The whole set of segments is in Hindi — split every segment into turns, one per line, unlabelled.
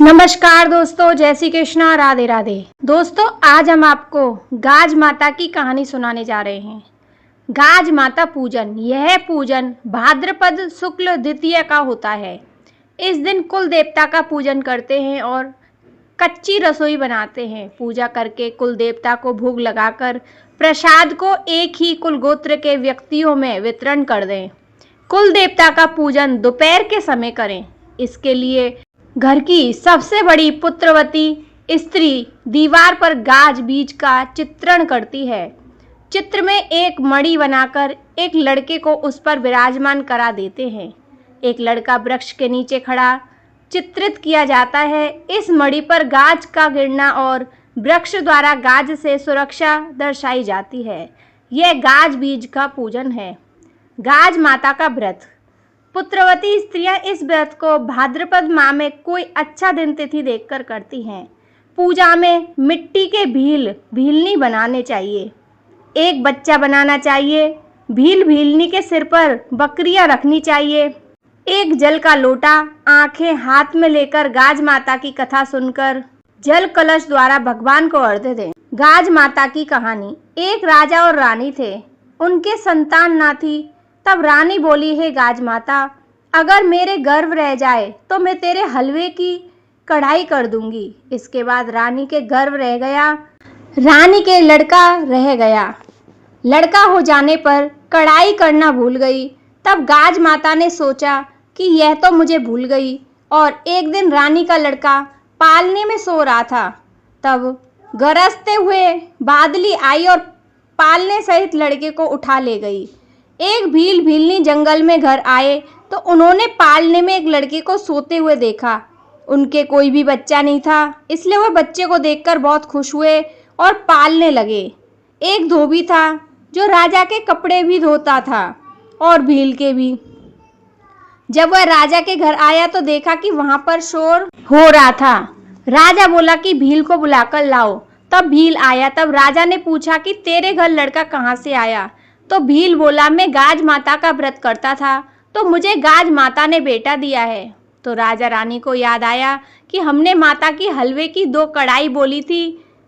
नमस्कार दोस्तों, जय श्री कृष्णा, राधे राधे। दोस्तों, आज हम आपको गाज माता की कहानी सुनाने जा रहे हैं। गाज माता पूजन, यह पूजन भाद्रपद शुक्ल द्वितीया का होता है। इस दिन कुल देवता का पूजन करते हैं और कच्ची रसोई बनाते हैं। पूजा करके कुल देवता को भोग लगाकर प्रसाद को एक ही कुल गोत्र के व्यक्तियों में वितरण कर दें। कुल देवता का पूजन दोपहर के समय करें। इसके लिए घर की सबसे बड़ी पुत्रवती स्त्री दीवार पर गाज बीज का चित्रण करती है। चित्र में एक मणि बनाकर एक लड़के को उस पर विराजमान करा देते हैं। एक लड़का वृक्ष के नीचे खड़ा चित्रित किया जाता है। इस मणि पर गाज का गिरना और वृक्ष द्वारा गाज से सुरक्षा दर्शाई जाती है। यह गाज बीज का पूजन है। गाज माता का व्रत। पुत्रवती स्त्रियां इस व्रत को भाद्रपद माह में कोई अच्छा दिन तिथि देखकर करती हैं। पूजा में मिट्टी के भीलनी बनाने चाहिए। एक बच्चा बनाना चाहिए। भीलनी के सिर पर बकरियां रखनी चाहिए। एक जल का लोटा आंखें हाथ में लेकर गाज माता की कथा सुनकर जल कलश द्वारा भगवान को अर्घ्य दें। गाज माता की कहानी। एक राजा और रानी थे। उनके संतान ना थी। तब रानी बोली, हे गाज माता, अगर मेरे गर्भ रह जाए तो मैं तेरे हलवे की कढ़ाई कर दूंगी। इसके बाद रानी के गर्भ रह गया। रानी के लड़का रह गया। लड़का हो जाने पर कढ़ाई करना भूल गई। तब गाज माता ने सोचा कि यह तो मुझे भूल गई। और एक दिन रानी का लड़का पालने में सो रहा था। तब गरजते हुए बादली आई और पालने सहित लड़के को उठा ले गई। एक भीलनी जंगल में घर आए तो उन्होंने पालने में एक लड़के को सोते हुए देखा। उनके कोई भी बच्चा नहीं था, इसलिए वह बच्चे को देखकर बहुत खुश हुए और पालने लगे। एक धोबी था जो राजा के कपड़े भी धोता था और भील के भी। जब वह राजा के घर आया तो देखा कि वहां पर शोर हो रहा था। राजा बोला कि भील को बुलाकर लाओ। तब भील आया। तब राजा ने पूछा कि तेरे घर लड़का कहाँ से आया? तो भील बोला, मैं गाज माता का व्रत करता था तो मुझे गाज माता ने बेटा दिया है। तो राजा रानी को याद आया कि हमने माता की हलवे की 2 कढ़ाई बोली थी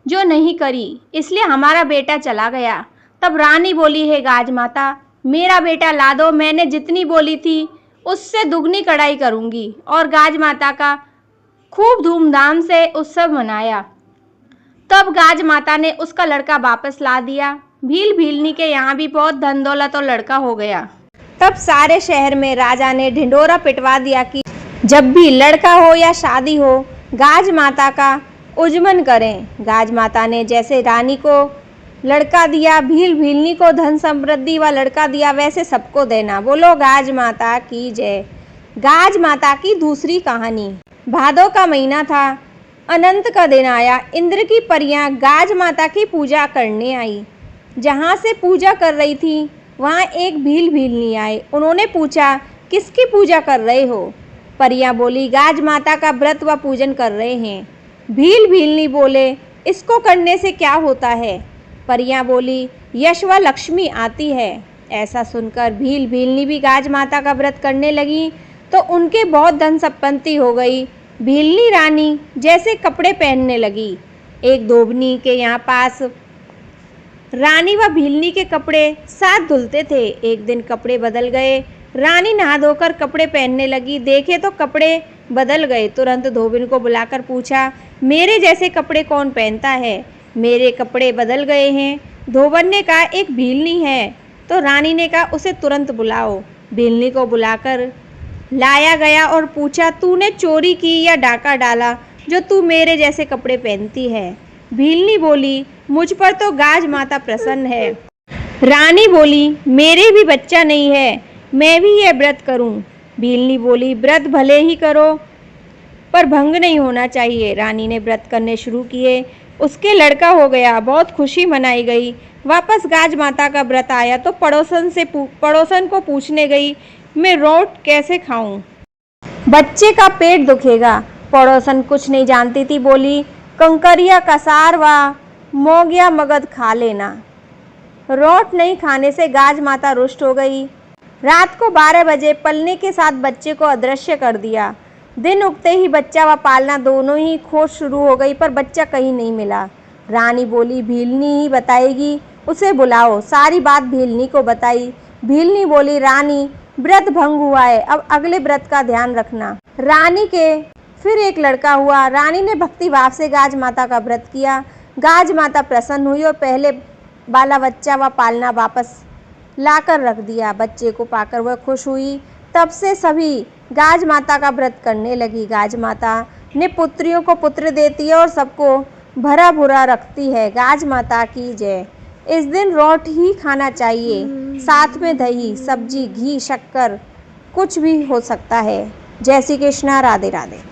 जो नहीं करी, इसलिए हमारा बेटा चला गया। तब रानी बोली, हे गाज माता, मेरा बेटा ला दो। मैंने जितनी बोली थी उससे दुगनी कढ़ाई करूँगी। और गाज माता का खूब धूमधाम से उत्सव मनाया। तब गाज माता ने उसका लड़का वापस ला दिया। भीलनी के यहाँ भी बहुत धन दौलत और लड़का हो गया। तब सारे शहर में राजा ने ढिंढोरा पिटवा दिया कि जब भी लड़का हो या शादी हो गाज माता का उज्जमन करें। गाज माता ने जैसे रानी को लड़का दिया, भीलनी को धन समृद्धि व लड़का दिया, वैसे सबको देना। बोलो गाज माता की जय। गाज माता की दूसरी कहानी। भादों का महीना था। अनंत का दिन आया। इंद्र की परियां गाज माता की पूजा करने आई। जहाँ से पूजा कर रही थी वहाँ एक भीलनी आए। उन्होंने पूछा, किसकी पूजा कर रहे हो? परियां बोली, गाज माता का व्रत व पूजन कर रहे हैं। भीलनी बोले, इसको करने से क्या होता है? परियां बोली, यश व लक्ष्मी आती है। ऐसा सुनकर भीलनी भी गाज माता का व्रत करने लगी तो उनके बहुत धन संपत्ति हो गई। भीलनी रानी जैसे कपड़े पहनने लगी। एक धोबनी के यहाँ पास रानी व भीलनी के कपड़े साथ धुलते थे। एक दिन कपड़े बदल गए। रानी नहा धोकर कपड़े पहनने लगी। देखे तो कपड़े बदल गए। तुरंत धोबिन को बुलाकर पूछा, मेरे जैसे कपड़े कौन पहनता है? मेरे कपड़े बदल गए हैं। धोबन ने कहा, एक भीलनी है। तो रानी ने कहा, उसे तुरंत बुलाओ। भीलनी को बुलाकर लाया गया और पूछा, तूने चोरी की या डाका डाला जो तू मेरे जैसे कपड़े पहनती है? भीलनी बोली, मुझ पर तो गाज माता प्रसन्न है। रानी बोली, मेरे भी बच्चा नहीं है, मैं भी यह व्रत करूं। भीलनी बोली, व्रत भले ही करो पर भंग नहीं होना चाहिए। रानी ने व्रत करने शुरू किए। उसके लड़का हो गया। बहुत खुशी मनाई गई। वापस गाज माता का व्रत आया तो पड़ोसन को पूछने गई, मैं रोट कैसे खाऊं? बच्चे का पेट दुखेगा। पड़ोसन कुछ नहीं जानती थी। बोली, कंकरिया, कसार व मोगिया मगध खा लेना। रोट नहीं खाने से गाज माता रुष्ट हो गई। रात को 12 बजे पलने के साथ बच्चे को अदृश्य कर दिया। दिन उगते ही बच्चा व पालना दोनों ही खोज शुरू हो गई, पर बच्चा कहीं नहीं मिला। रानी बोली, भीलनी ही बताएगी, उसे बुलाओ। सारी बात भीलनी को बताई। भीलनी बोली, रानी व्रत भंग हुआ है, अब अगले व्रत का ध्यान रखना। रानी के फिर एक लड़का हुआ। रानी ने भक्ति भाव से गाज माता का व्रत किया। गाज माता प्रसन्न हुई और पहले वाला बच्चा व पालना वापस लाकर रख दिया। बच्चे को पाकर वह खुश हुई। तब से सभी गाज माता का व्रत करने लगी। गाज माता ने पुत्रियों को पुत्र देती है और सबको भरा भुरा रखती है। गाज माता की जय। इस दिन रोट ही खाना चाहिए, साथ में दही, सब्जी, घी, शक्कर, कुछ भी हो सकता है। जय श्री कृष्णा। राधे राधे।